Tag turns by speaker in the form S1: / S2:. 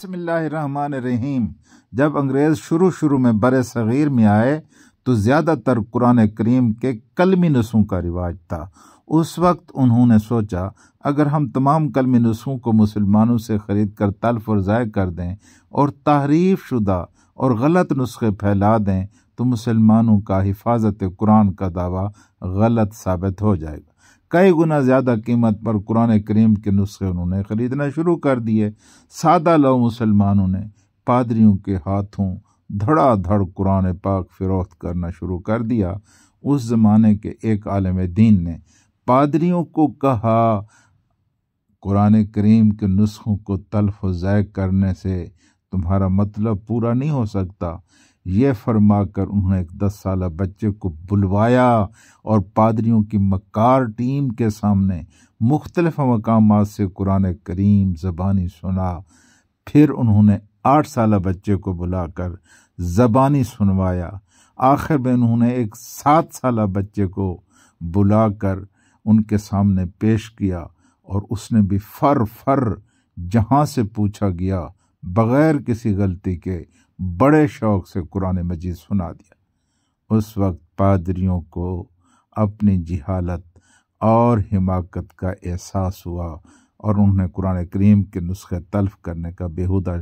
S1: बिस्मिल्लाहिर्रहमानिर्रहीम। जब अंग्रेज़ शुरू में बर सग़ीर में आए तो ज़्यादातर कुरान करीम के कलमी नुस्खों का रिवाज था। उस वक्त उन्होंने सोचा अगर हम तमाम कलमी नुस्खों को मुसलमानों से ख़रीद कर तल्फ़ और ज़ाय कर दें और तहरीफ शुदा और गलत नुस्खे फैला दें तो मुसलमानों का हिफाजत कुरान का दावा गलत साबित हो जाएगा। कई गुना ज़्यादा कीमत पर कुरान करीम के नुस्खे उन्होंने ख़रीदना शुरू कर दिए। सादा लो मुसलमानों ने पादरियों के हाथों धड़ाधड़ कुरान पाक फ़रोख्त करना शुरू कर दिया। उस ज़माने के एक आलिम दीन ने पादरियों को कहा, कुरान करीम के नुस्खों को तल्फ़ व ज़ाय करने से तुम्हारा मतलब पूरा नहीं हो सकता। ये फरमाकर उन्होंने एक 10 साला बच्चे को बुलवाया और पादरियों की मक्कार टीम के सामने मुख्तलिफ मकामात से कुरान करीम ज़बानी सुना। फिर उन्होंने 8 साला बच्चे को बुलाकर ज़बानी सुनवाया। आखिर में उन्होंने एक 7 साला बच्चे को बुलाकर उनके सामने पेश किया और उसने भी फर जहाँ से पूछा गया बग़ैर किसी गलती के बड़े शौक़ से कुरान मजीद सुना दिया। उस वक्त पादरियों को अपनी जिहालत और हिमाकत का एहसास हुआ और उन्होंने कुरान करीम के नुस्खे तल्फ़ करने का बेहुदा